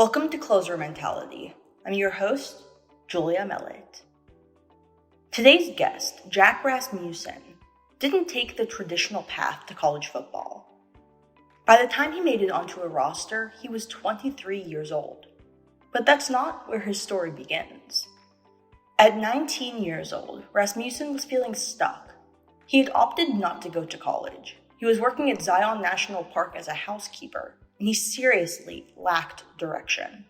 Welcome to Closer Mentality. I'm your host, Julia Mellett. Today's guest, Jack Rasmussen, didn't take the traditional path to college football. By the time he made it onto a roster, he was 23 years old. But that's not where his story begins. At 19 years old, Rasmussen was feeling stuck. He had opted not to go to college. He was working at Zion National Park as a housekeeper, and he seriously lacked direction.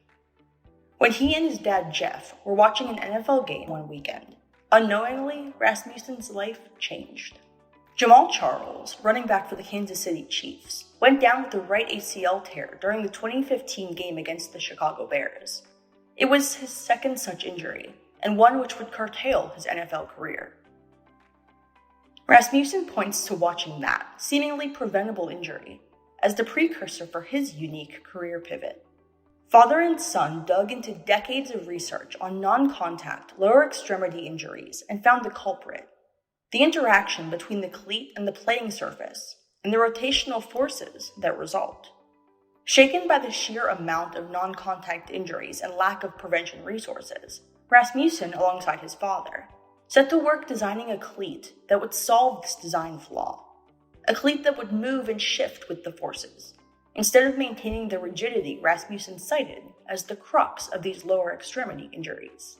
When he and his dad Jeff were watching an NFL game one weekend, unknowingly, Rasmussen's life changed. Jamaal Charles, running back for the Kansas City Chiefs, went down with a right ACL tear during the 2015 game against the Chicago Bears. It was his second such injury, and one which would curtail his NFL career. Rasmussen points to watching that seemingly preventable injury as the precursor for his unique career pivot. Father and son dug into decades of research on non-contact lower extremity injuries and found the culprit: the interaction between the cleat and the playing surface and the rotational forces that result. Shaken by the sheer amount of non-contact injuries and lack of prevention resources, Rasmussen, alongside his father, set to work designing a cleat that would solve this design flaw. A cleat that would move and shift with the forces, instead of maintaining the rigidity Rasmussen cited as the crux of these lower extremity injuries.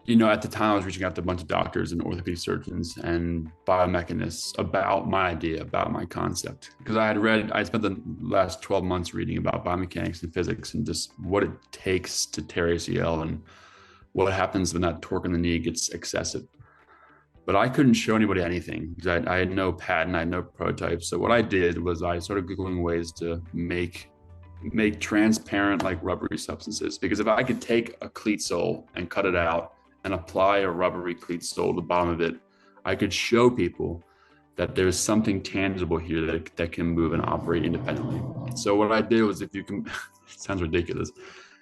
At the time I was reaching out to a bunch of doctors and orthopedic surgeons and biomechanics about my idea, about my concept. Because I spent the last 12 months reading about biomechanics and physics and just what it takes to tear ACL and what happens when that torque in the knee gets excessive. But I couldn't show anybody anything because I had no patent, I had no prototype. So what I did was I started Googling ways to make transparent, like rubbery substances. Because if I could take a cleat sole and cut it out and apply a rubbery cleat sole to the bottom of it, I could show people that there's something tangible here that can move and operate independently. So what I did was, it sounds ridiculous.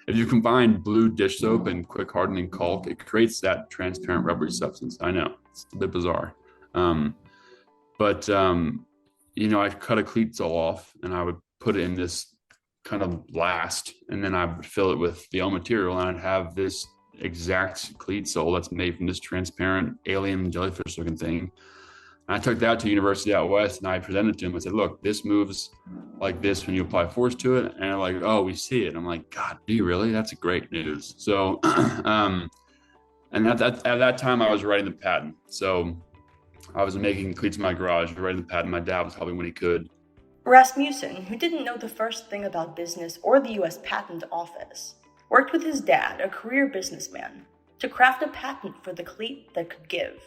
If you combine blue dish soap and quick hardening caulk, it creates that transparent rubbery substance. I know, it's a bit bizarre. I cut a cleat sole off and I would put it in this kind of blast, and then I would fill it with the old material, and I'd have this exact cleat sole that's made from this transparent alien jellyfish looking thing. And I took that to University out west and I presented it to him. I said, look, this moves like this when you apply force to it. And they're like, oh, we see it. I'm like, God, do you really? That's great news. So, and at that time I was writing the patent. So I was making cleats in my garage, writing the patent. My dad was helping when he could. Rasmussen, who didn't know the first thing about business or the U.S. Patent Office, worked with his dad, a career businessman, to craft a patent for the cleat that could give.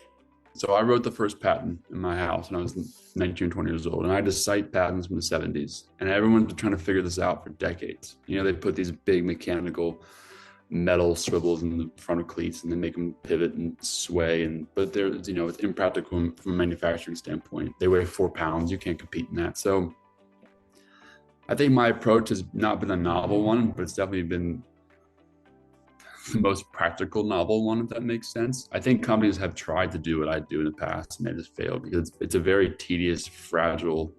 So I wrote the first patent in my house when I was 19, 20 years old. And I had to cite patents from the 70s. And everyone's been trying to figure this out for decades. They put these big mechanical metal swivels in the front of cleats and then make them pivot and sway. But they're, it's impractical from a manufacturing standpoint. They weigh 4 pounds. You can't compete in that. So I think my approach has not been a novel one, but it's definitely been the most practical novel one, if that makes sense. I think companies have tried to do what I do in the past and they just failed because it's a very tedious, fragile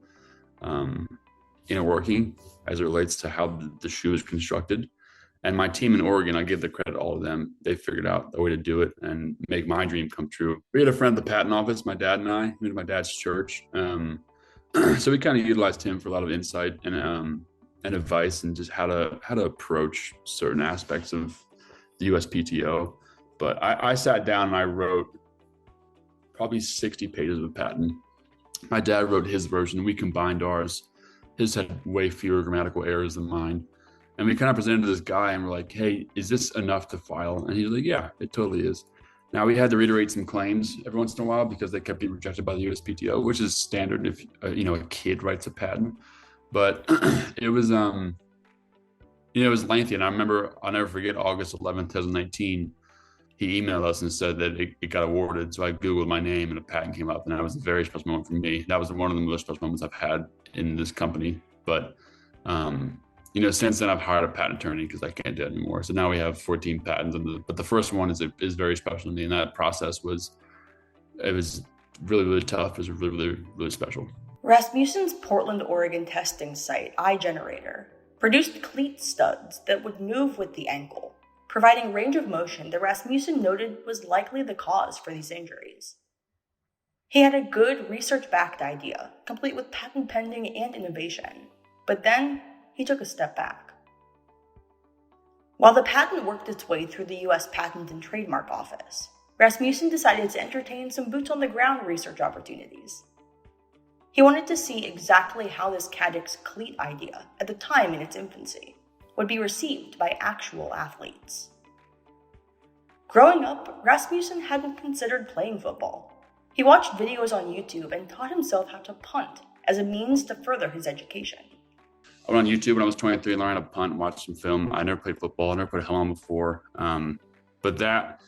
inner working as it relates to how the shoe is constructed. And my team in Oregon, I give the credit all to them. They figured out a way to do it and make my dream come true. We had a friend at the patent office, my dad and I, went to my dad's church. So we kind of utilized him for a lot of insight and advice and just how to approach certain aspects of the USPTO. But I sat down and I wrote probably 60 pages of a patent. My dad wrote his version. We combined ours. His had way fewer grammatical errors than mine. And we kind of presented to this guy and we're like, hey, is this enough to file? And he's like, yeah, it totally is. Now we had to reiterate some claims every once in a while because they kept being rejected by the USPTO, which is standard if a kid writes a patent. But it was it was lengthy. And I remember, I'll never forget, August 11th, 2019, he emailed us and said that it got awarded. So I Googled my name and a patent came up, and that was a very special moment for me. That was one of the most special moments I've had in this company. But, since then I've hired a patent attorney because I can't do it anymore. So now we have 14 patents. But the first one is very special to me. And that process was really, really tough. It was really, really, really special. Rasmussen's Portland, Oregon testing site, iGenerator, produced cleat studs that would move with the ankle, providing range of motion that Rasmussen noted was likely the cause for these injuries. He had a good research-backed idea, complete with patent pending and innovation, but then he took a step back. While the patent worked its way through the US Patent and Trademark Office, Rasmussen decided to entertain some boots-on-the-ground research opportunities. He wanted to see exactly how this Caddix cleat idea, at the time in its infancy, would be received by actual athletes. Growing up, Rasmussen hadn't considered playing football. He watched videos on YouTube and taught himself how to punt as a means to further his education. I went on YouTube when I was 23 and learned how to punt and watch some film. I never played football. I never put a helmet on before. But that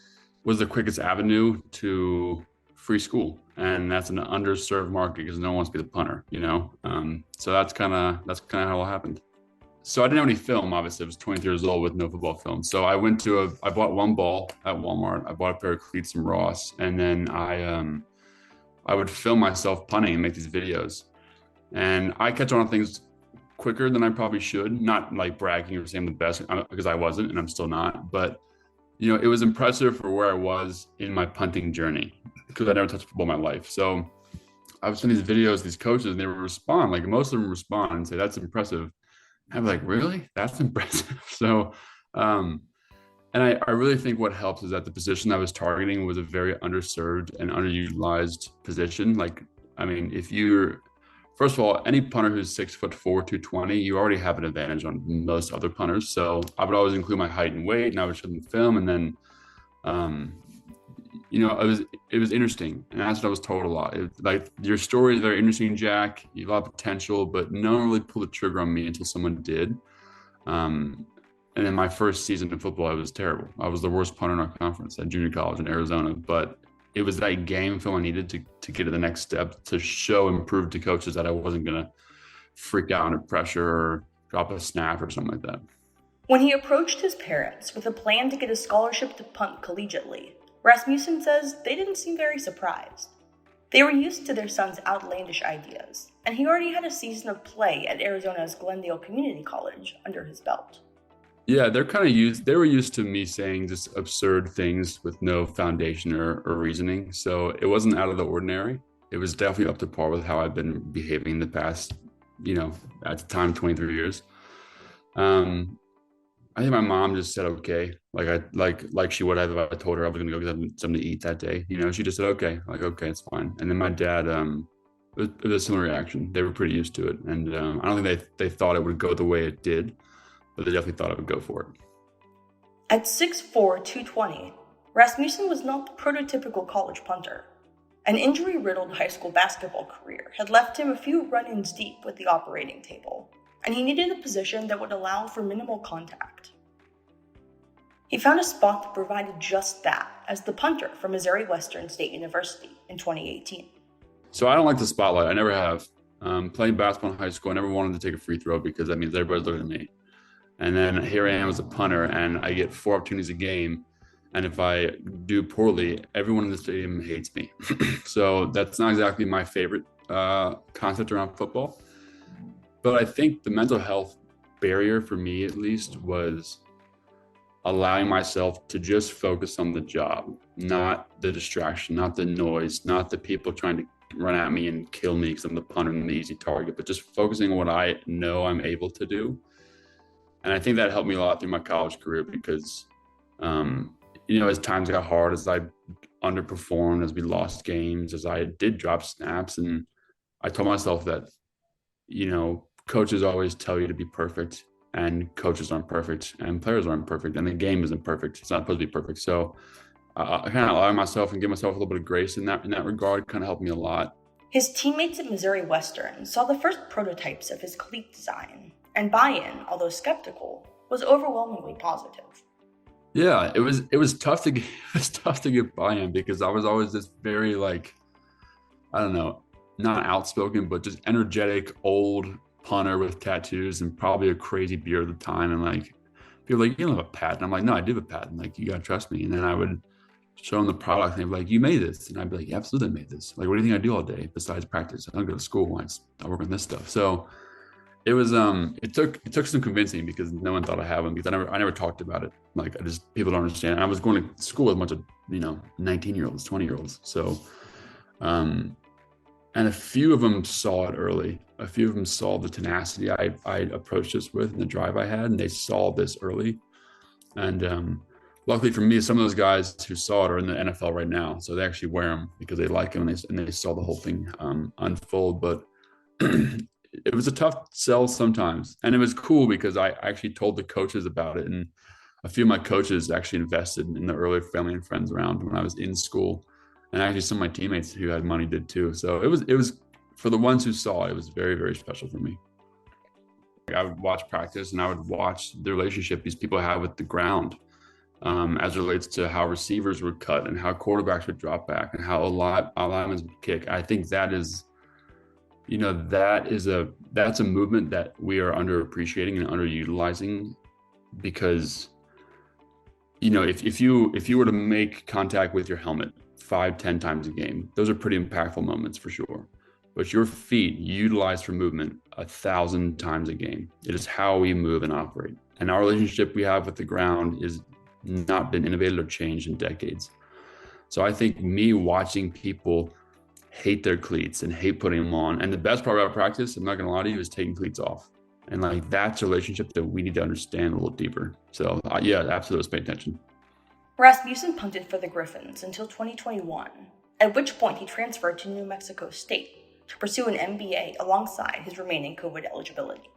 was the quickest avenue to free school. And that's an underserved market because no one wants to be the punter, you know? So that's kind of how it happened. So I didn't have any film, obviously. I was 23 years old with no football film. So I bought one ball at Walmart. I bought a pair of cleats from Ross. And then I would film myself punting and make these videos. And I catch on to things quicker than I probably should. Not like bragging or saying I'm the best, because I wasn't and I'm still not. But, you know, it was impressive for where I was in my punting journey because I never touched football in my life. So I was sending these videos, these coaches, and they would respond. Like most of them respond and say, "That's impressive." I'm like, really? That's impressive. So, and I really think what helps is that the position I was targeting was a very underserved and underutilized position. Like, I mean, first of all, any punter who's 6'4", 220, you already have an advantage on most other punters. So I would always include my height and weight, and I would show them the film. And then, you know, it was interesting. And that's what I was told a lot. Like, your story is very interesting, Jack. You have a lot of potential, but no one really pulled the trigger on me until someone did. And in my first season of football, I was terrible. I was the worst punter in our conference at junior college in Arizona. But it was that game film I needed to get to the next step, to show and prove to coaches that I wasn't going to freak out under pressure or drop a snap or something like that. When he approached his parents with a plan to get a scholarship to punt collegiately, Rasmussen says they didn't seem very surprised. They were used to their son's outlandish ideas, and he already had a season of play at Arizona's Glendale Community College under his belt. Yeah, they were used to me saying just absurd things with no foundation or reasoning. So it wasn't out of the ordinary. It was definitely up to par with how I've been behaving in the past, you know, at the time, 23 years. I think my mom just said, okay, like she would have if I told her I was going to go get something to eat that day. You know, she just said, okay, like, okay, it's fine. And then my dad, it was a similar reaction. They were pretty used to it. And I don't think they thought it would go the way it did, but they definitely thought I would go for it. At 6'4", 220, Rasmussen was not the prototypical college punter. An injury-riddled high school basketball career had left him a few run-ins deep with the operating table, and he needed a position that would allow for minimal contact. He found a spot that provided just that as the punter from Missouri Western State University in 2018. So I don't like the spotlight. I never have. Playing basketball in high school, I never wanted to take a free throw because that means everybody's looking at me. And then here I am as a punter, and I get 4 opportunities a game. And if I do poorly, everyone in the stadium hates me. So that's not exactly my favorite concept around football. But I think the mental health barrier for me, at least, was allowing myself to just focus on the job, not the distraction, not the noise, not the people trying to run at me and kill me because I'm the punter and the easy target, but just focusing on what I know I'm able to do. And I think that helped me a lot through my college career because, you know, as times got hard, as I underperformed, as we lost games, as I did drop snaps, and I told myself that, you know, coaches always tell you to be perfect, and coaches aren't perfect, and players aren't perfect, and the game isn't perfect. It's not supposed to be perfect. So I kind of allow myself and give myself a little bit of grace in that regard. Kind of helped me a lot. His teammates at Missouri Western saw the first prototypes of his cleat design, and buy-in, although skeptical, was overwhelmingly positive. Yeah, it was tough to get buy-in because I was always this very, like, I don't know, not outspoken, but just energetic old punter with tattoos and probably a crazy beard at the time. And like, people were like, you don't have a patent. I'm like, no, I do have a patent. Like, you gotta trust me. And then I would show them the product and they'd be like, you made this. And I'd be like, yeah, absolutely, I made this. Like, what do you think I do all day besides practice? I don't go to school. I work on this stuff. So it took some convincing because no one thought I had one because I never talked about it. Like people don't understand. And I was going to school with a bunch of 19-year-olds, 20-year-olds. So and a few of them saw it early. A few of them saw the tenacity I approached this with and the drive I had, and they saw this early. And luckily for me, some of those guys who saw it are in the NFL right now, so they actually wear them because they like them and they saw the whole thing unfold. But it was a tough sell sometimes, and it was cool because I actually told the coaches about it, and a few of my coaches actually invested in the early family and friends round when I was in school, and actually some of my teammates who had money did too. So it was for the ones who saw it, it was very, very special for me. I would watch practice and I would watch the relationship these people have with the ground, as it relates to how receivers would cut and how quarterbacks would drop back and how alignments would kick. I think that's a movement that we are underappreciating and underutilizing because, if you were to make contact with your helmet 5-10 times a game, those are pretty impactful moments for sure. But your feet utilized for movement 1,000 times a game. It is how we move and operate. And our relationship we have with the ground is not been innovated or changed in decades. So I think me watching people hate their cleats and hate putting them on. And the best part about practice, I'm not gonna lie to you, is taking cleats off. And like that's a relationship that we need to understand a little deeper. So yeah, absolutely, let's pay attention. Rasmussen punted for the Griffins until 2021, at which point he transferred to New Mexico State to pursue an MBA alongside his remaining COVID eligibility.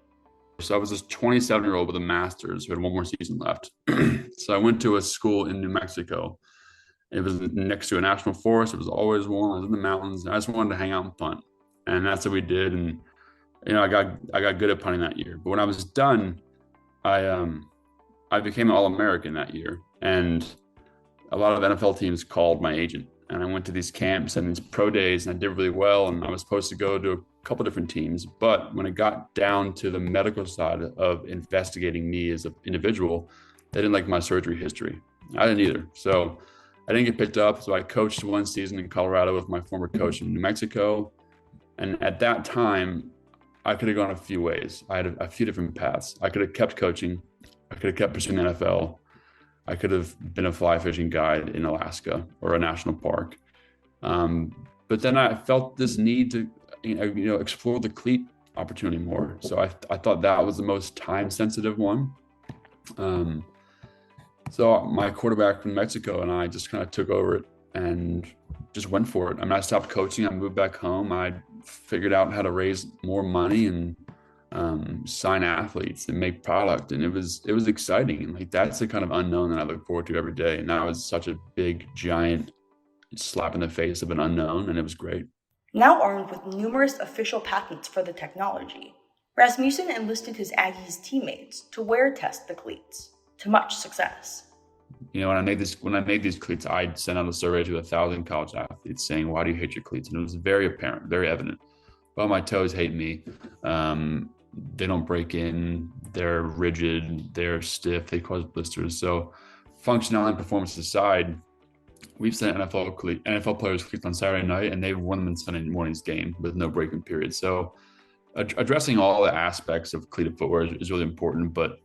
So I was this 27-year-old with a master's who had one more season left. So I went to a school in New Mexico. It was next to a national forest. It was always warm. I was in the mountains. I just wanted to hang out and punt. And that's what we did. And, I got good at punting that year. But when I was done, I became an All-American that year. And a lot of NFL teams called my agent. And I went to these camps and these pro days, and I did really well. And I was supposed to go to a couple different teams. But when it got down to the medical side of investigating me as an individual, they didn't like my surgery history. I didn't either. So I didn't get picked up. So I coached one season in Colorado with my former coach in New Mexico. And at that time, I could have gone a few ways. I had a few different paths. I could have kept coaching. I could have kept pursuing the NFL. I could have been a fly fishing guide in Alaska or a national park. But then I felt this need to, explore the cleat opportunity more. So I thought that was the most time sensitive one. So my quarterback from Mexico and I just kind of took over it and just went for it. I mean, I stopped coaching. I moved back home. I figured out how to raise more money and sign athletes and make product. And it was exciting. And like, that's the kind of unknown that I look forward to every day. And that was such a big, giant slap in the face of an unknown. And it was great. Now armed with numerous official patents for the technology, Rasmussen enlisted his Aggies teammates to wear test the cleats, to much success. When I made these cleats, I sent out a survey to 1,000 college athletes saying, "Why do you hate your cleats?" And it was very apparent, very evident. Well, my toes hate me. They don't break in. They're rigid. They're stiff. They cause blisters. So, functionality and performance aside, we've sent NFL players cleats on Saturday night, and they've won them in Sunday morning's game with no break-in period. So, addressing all the aspects of cleated footwear is really important. But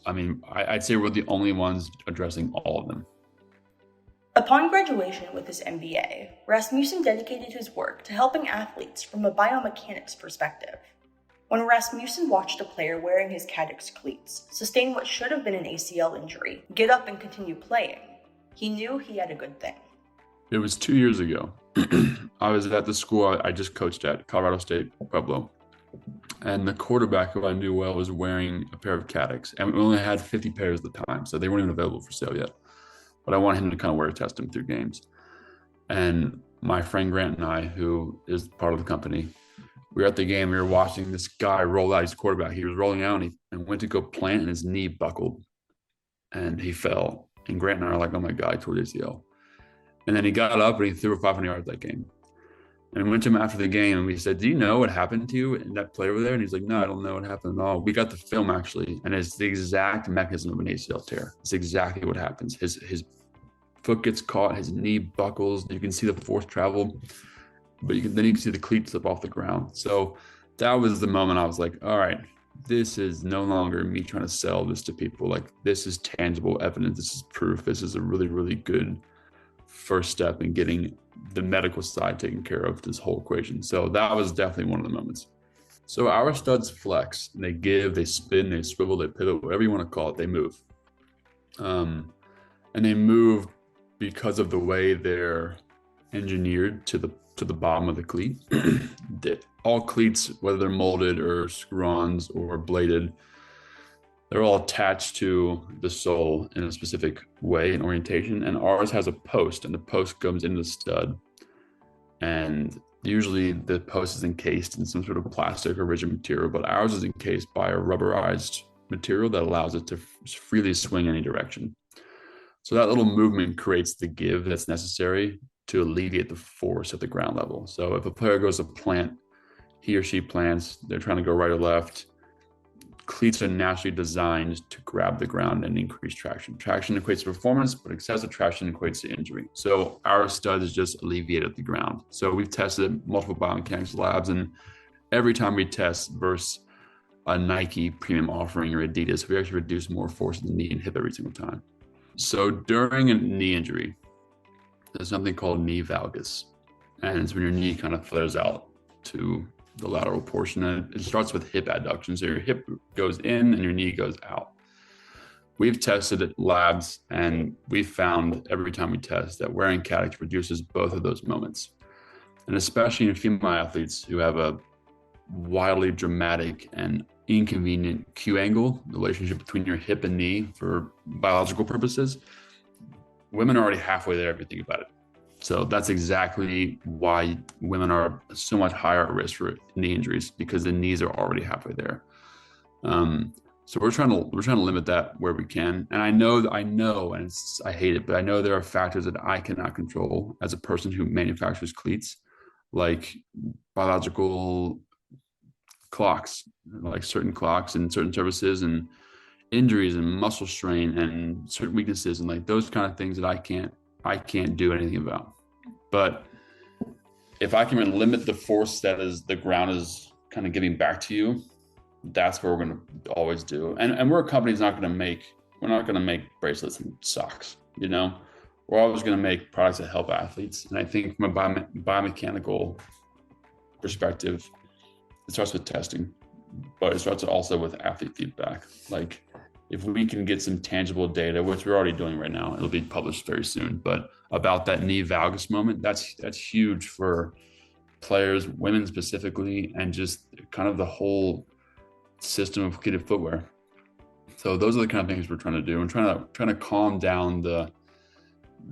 I mean, I'd say we're the only ones addressing all of them. Upon graduation with his MBA, Rasmussen dedicated his work to helping athletes from a biomechanics perspective. When Rasmussen watched a player wearing his Caddix cleats sustain what should have been an ACL injury get up and continue playing, he knew he had a good thing. It was 2 years ago. I was at the school I just coached at, Colorado State, Pueblo. And the quarterback who I knew well was wearing a pair of Caddix. And we only had 50 pairs at the time, so they weren't even available for sale yet. But I wanted him to kind of wear test him through games. And my friend Grant and I, who is part of the company, we were at the game. We were watching this guy roll out his quarterback. He was rolling out and went to go plant, and his knee buckled. And he fell. And Grant and I are like, "Oh my God, he tore his ACL." And then he got up and he threw for 500 yards that game. And we went to him after the game and we said, "Do you know what happened to you and that play over there?" And he's like, "No, I don't know what happened at all." We got the film actually, and it's the exact mechanism of an ACL tear. It's exactly what happens. His foot gets caught, his knee buckles. You can see the force travel, but then you can see the cleat slip off the ground. So that was the moment I was like, all right, this is no longer me trying to sell this to people. Like, this is tangible evidence. This is proof. This is a really, really good first step in getting the medical side taken care of this whole equation. So that was definitely one of the moments. So our studs flex, they give, they spin, they swivel, they pivot, whatever you want to call it, they move. And they move because of the way they're engineered to the bottom of the cleat. All cleats, whether they're molded or screw-ons or bladed, they're all attached to the sole in a specific way and orientation. And ours has a post, and the post goes into the stud. And usually the post is encased in some sort of plastic or rigid material, but ours is encased by a rubberized material that allows it to freely swing any direction. So that little movement creates the give that's necessary to alleviate the force at the ground level. So if a player goes to plant, he or she plants, they're trying to go right or left, cleats are naturally designed to grab the ground and increase traction. Traction equates to performance, but excessive traction equates to injury. So our stud is just alleviated at the ground. So we've tested multiple biomechanics labs, and every time we test versus a Nike premium offering or Adidas, we actually reduce more force in the knee and hip every single time. So during a knee injury, there's something called knee valgus. And it's when your knee kind of flares out to the lateral portion. And it starts with hip adduction. So your hip goes in and your knee goes out. We've tested at labs, and we've found every time we test that wearing Caddix reduces both of those moments. And especially in female athletes who have a wildly dramatic and inconvenient Q angle, the relationship between your hip and knee for biological purposes, women are already halfway there if you think about it. So that's exactly why women are so much higher at risk for knee injuries, because the knees are already halfway there. So we're trying to limit that where we can. And I know, and I hate it, but I know there are factors that I cannot control as a person who manufactures cleats, like biological clocks, like certain clocks and certain surfaces, and injuries and muscle strain and certain weaknesses, and like those kind of things that I can't do anything about. But if I can limit the force that is the ground is kind of giving back to you, that's what we're going to always do. And we're a company that's we're not going to make bracelets and socks, we're always going to make products that help athletes. And I think from a biomechanical perspective, it starts with testing, but it starts also with athlete feedback. Like, if we can get some tangible data, which we're already doing right now, it'll be published very soon, but about that knee valgus moment, that's huge for players, women specifically, and just kind of the whole system of cleated footwear. So those are the kind of things we're trying to do, and trying to calm down the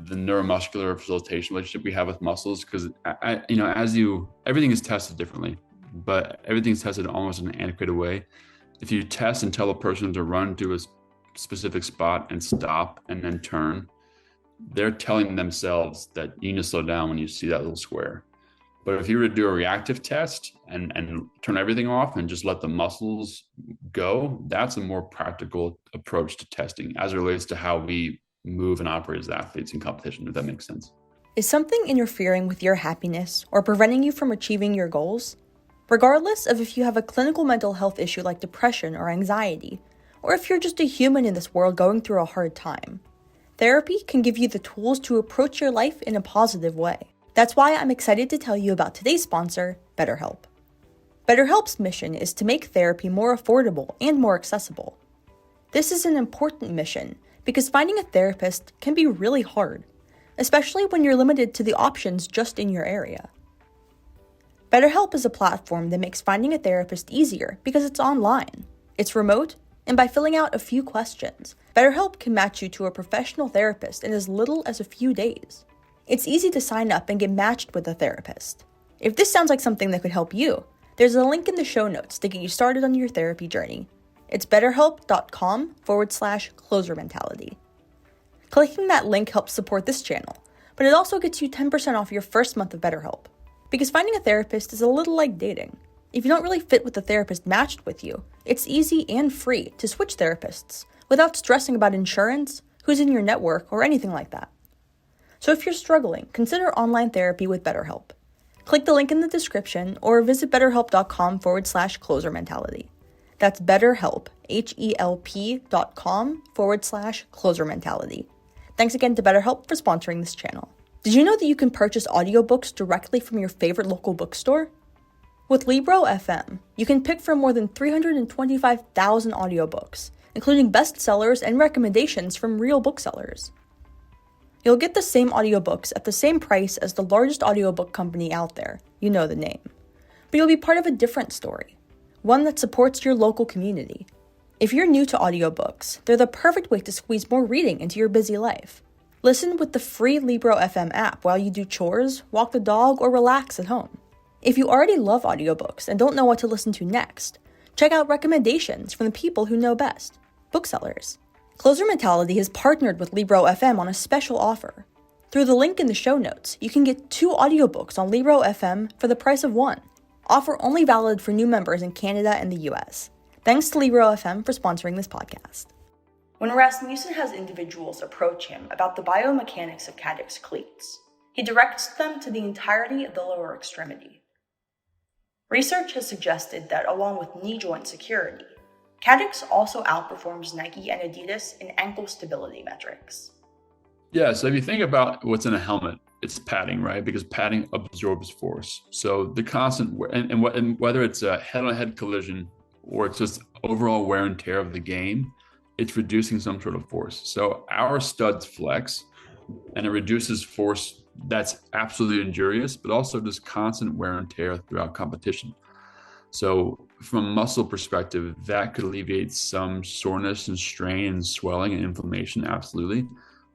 neuromuscular facilitation relationship we have with muscles, because everything is tested differently, but everything's tested almost in an antiquated way. If you test and tell a person to run to a specific spot and stop and then turn, they're telling themselves that you need to slow down when you see that little square. But if you were to do a reactive test and turn everything off and just let the muscles go, that's a more practical approach to testing as it relates to how we move and operate as athletes in competition, if that makes sense. Is something interfering with your happiness or preventing you from achieving your goals? Regardless of if you have a clinical mental health issue like depression or anxiety, or if you're just a human in this world going through a hard time, therapy can give you the tools to approach your life in a positive way. That's why I'm excited to tell you about today's sponsor, BetterHelp. BetterHelp's mission is to make therapy more affordable and more accessible. This is an important mission because finding a therapist can be really hard, especially when you're limited to the options just in your area. BetterHelp is a platform that makes finding a therapist easier because it's online, it's remote, and by filling out a few questions, BetterHelp can match you to a professional therapist in as little as a few days. It's easy to sign up and get matched with a therapist. If this sounds like something that could help you, there's a link in the show notes to get you started on your therapy journey. It's betterhelp.com/closer mentality. Clicking that link helps support this channel, but it also gets you 10% off your first month of BetterHelp. Because finding a therapist is a little like dating. If you don't really fit with the therapist matched with you, it's easy and free to switch therapists without stressing about insurance, who's in your network, or anything like that. So if you're struggling, consider online therapy with BetterHelp. Click the link in the description or visit betterhelp.com/closer mentality. That's BetterHelp, HELP.com/closer mentality. Thanks again to BetterHelp for sponsoring this channel. Did you know that you can purchase audiobooks directly from your favorite local bookstore? With Libro FM, you can pick from more than 325,000 audiobooks, including bestsellers and recommendations from real booksellers. You'll get the same audiobooks at the same price as the largest audiobook company out there, you know the name. But you'll be part of a different story, one that supports your local community. If you're new to audiobooks, they're the perfect way to squeeze more reading into your busy life. Listen with the free Libro FM app while you do chores, walk the dog, or relax at home. If you already love audiobooks and don't know what to listen to next, check out recommendations from the people who know best, booksellers. Closer Mentality has partnered with Libro FM on a special offer. Through the link in the show notes, you can get 2 audiobooks on Libro FM for the price of 1. Offer only valid for new members in Canada and the US. Thanks to Libro FM for sponsoring this podcast. When Rasmussen has individuals approach him about the biomechanics of Caddix cleats, he directs them to the entirety of the lower extremity. Research has suggested that along with knee joint security, Caddix also outperforms Nike and Adidas in ankle stability metrics. Yeah, so if you think about what's in a helmet, it's padding, right? Because padding absorbs force. So the constant, and whether it's a head-on-head collision or it's just overall wear and tear of the game, it's reducing some sort of force. So our studs flex and it reduces force that's absolutely injurious, but also just constant wear and tear throughout competition. So from a muscle perspective, that could alleviate some soreness and strain and swelling and inflammation, absolutely.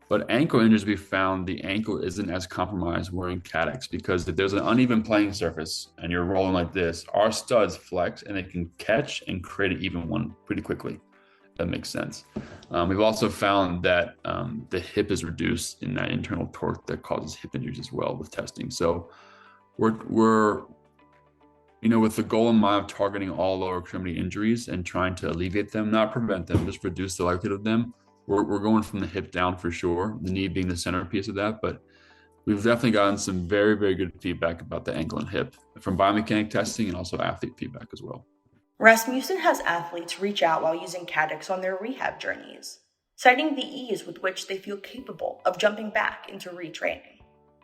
But ankle injuries, we found the ankle isn't as compromised wearing Caddix because if there's an uneven playing surface and you're rolling like this, our studs flex and it can catch and create an even one pretty quickly. That makes sense. We've also found that the hip is reduced in that internal torque that causes hip injuries as well with testing. So we're with the goal in mind of targeting all lower extremity injuries and trying to alleviate them, not prevent them, just reduce the likelihood of them. We're going from the hip down for sure, the knee being the centerpiece of that, but we've definitely gotten some very, very good feedback about the ankle and hip from biomechanic testing and also athlete feedback as well. Rasmussen has athletes reach out while using Caddix on their rehab journeys, citing the ease with which they feel capable of jumping back into retraining.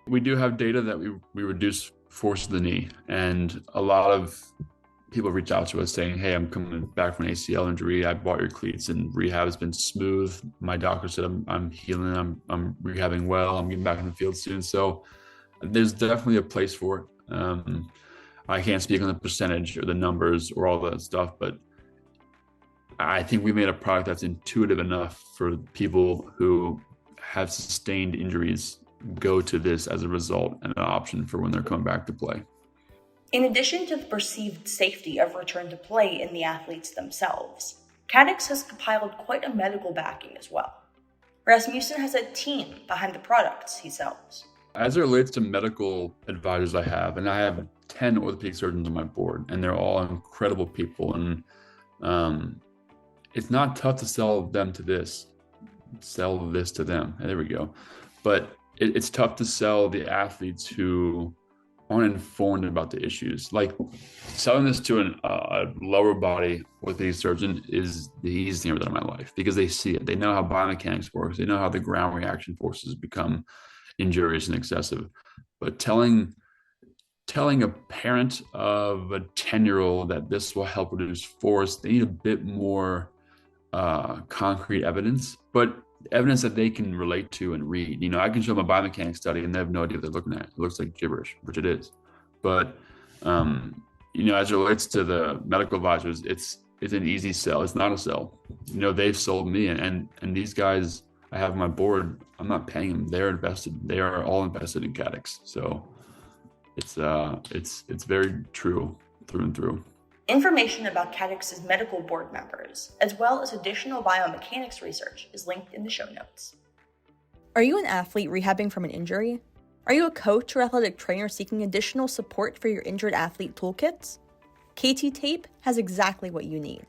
We do have data that we reduce force of the knee, and a lot of people reach out to us saying, hey, I'm coming back from an ACL injury. I bought your cleats and rehab has been smooth. My doctor said I'm healing. I'm rehabbing well. I'm getting back in the field soon. So there's definitely a place for it. I can't speak on the percentage or the numbers or all that stuff, but I think we made a product that's intuitive enough for people who have sustained injuries go to this as a result and an option for when they're coming back to play. In addition to the perceived safety of return to play in the athletes themselves, Caddix has compiled quite a medical backing as well. Rasmussen has a team behind the products he sells. As it relates to medical advisors I have 10 orthopedic surgeons on my board, and they're all incredible people. And it's not tough to sell this to them. There we go. But it's tough to sell the athletes who aren't informed about the issues. Like selling this to a lower body orthopedic surgeon is the easiest thing I've ever done in my life because they see it. They know how biomechanics works. They know how the ground reaction forces become injurious and excessive. But telling a parent of a 10-year-old that this will help reduce force, they need a bit more concrete evidence, but evidence that they can relate to and read. I can show them a biomechanics study and they have no idea what they're looking at. It looks like gibberish, which it is. But as it relates to the medical advisors, it's an easy sell. It's not a sell. They've sold me, and these guys I have on my board, I'm not paying them. They're invested. They are all invested in Caddix. So it's very true through and through. Information about Caddix's medical board members, as well as additional biomechanics research, is linked in the show notes. Are you an athlete rehabbing from an injury? Are you a coach or athletic trainer seeking additional support for your injured athlete toolkits? KT Tape has exactly what you need.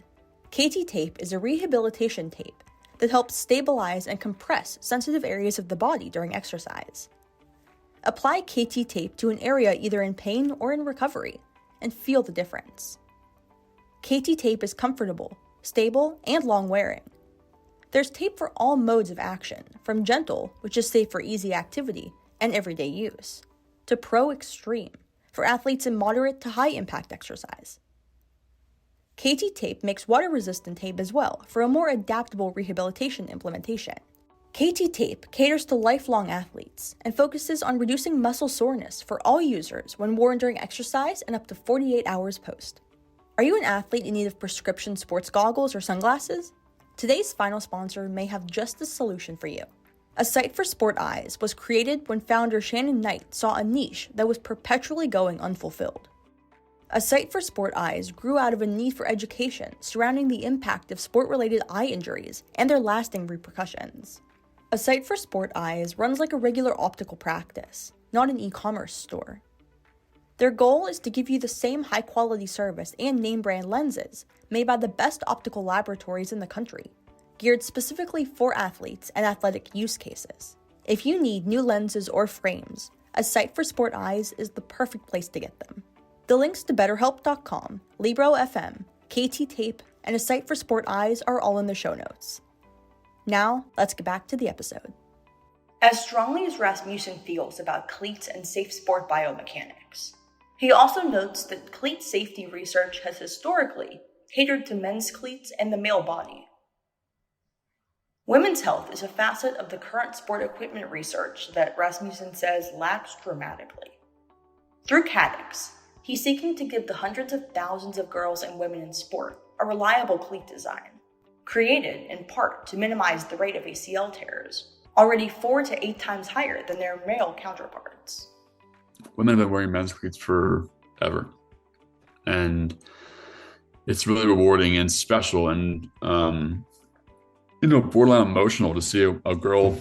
KT Tape is a rehabilitation tape that helps stabilize and compress sensitive areas of the body during exercise. Apply KT Tape to an area either in pain or in recovery, and feel the difference. KT tape is comfortable, stable, and long-wearing. There's tape for all modes of action, from gentle, which is safe for easy activity and everyday use, to pro extreme, for athletes in moderate to high-impact exercise. KT tape makes water-resistant tape as well for a more adaptable rehabilitation implementation. KT tape caters to lifelong athletes and focuses on reducing muscle soreness for all users when worn during exercise and up to 48 hours post. Are you an athlete in need of prescription sports goggles or sunglasses? Today's final sponsor may have just the solution for you. A site for sport eyes was created when founder Shannon Knight saw a niche that was perpetually going unfulfilled. A site for sport eyes grew out of a need for education surrounding the impact of sport-related eye injuries and their lasting repercussions. A site for sport eyes runs like a regular optical practice, not an e-commerce store. Their goal is to give you the same high-quality service and name-brand lenses made by the best optical laboratories in the country, geared specifically for athletes and athletic use cases. If you need new lenses or frames, a site for sport eyes is the perfect place to get them. The links to BetterHelp.com, Libro.fm, KT Tape, and a site for sport eyes are all in the show notes. Now, let's get back to the episode. As strongly as Rasmussen feels about cleats and safe sport biomechanics, he also notes that cleat safety research has historically catered to men's cleats and the male body. Women's health is a facet of the current sport equipment research that Rasmussen says lacks dramatically. Through Caddix, he's seeking to give the hundreds of thousands of girls and women in sport a reliable cleat design, created in part to minimize the rate of ACL tears, already 4 to 8 times higher than their male counterparts. Women have been wearing men's cleats forever, and it's really rewarding and special and borderline emotional to see a girl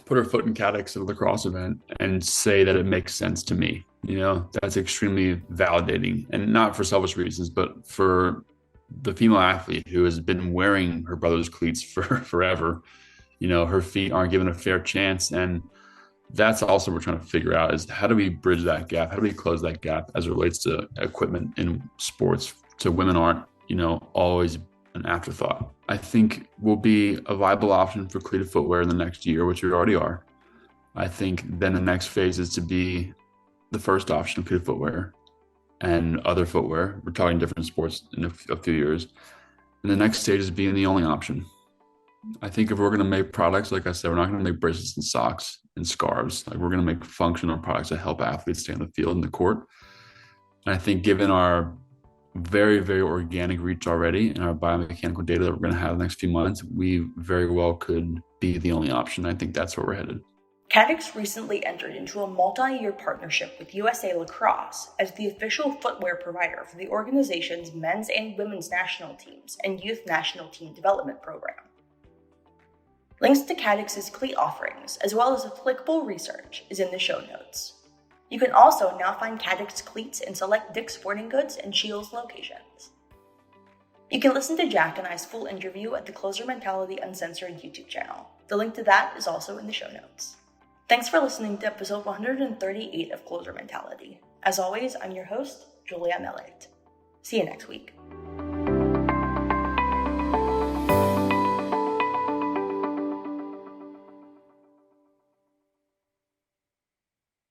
put her foot in Caddix at a lacrosse event and say that it makes sense to me. That's extremely validating, and not for selfish reasons, but for the female athlete who has been wearing her brother's cleats for forever. Her feet aren't given a fair chance, and that's also what we're trying to figure out is how do we bridge that gap? How do we close that gap as it relates to equipment in sports so women aren't, always an afterthought? I think will be a viable option for cleated footwear in the next year, which we already are. I think then the next phase is to be the first option of cleated footwear and other footwear. We're talking different sports in a few years. And the next stage is being the only option. I think if we're going to make products, like I said, we're not going to make bracelets and socks and scarves. We're going to make functional products that help athletes stay on the field and the court. And I think given our very, very organic reach already and our biomechanical data that we're going to have in the next few months, we very well could be the only option. I think that's where we're headed. Caddix recently entered into a multi-year partnership with USA Lacrosse as the official footwear provider for the organization's men's and women's national teams and youth national team development program. Links to Caddix's cleat offerings, as well as applicable research, is in the show notes. You can also now find Caddix cleats in select Dick's Sporting Goods and Scheels locations. You can listen to Jack and I's full interview at the Closer Mentality Uncensored YouTube channel. The link to that is also in the show notes. Thanks for listening to episode 138 of Closer Mentality. As always, I'm your host, Julia Mellett. See you next week.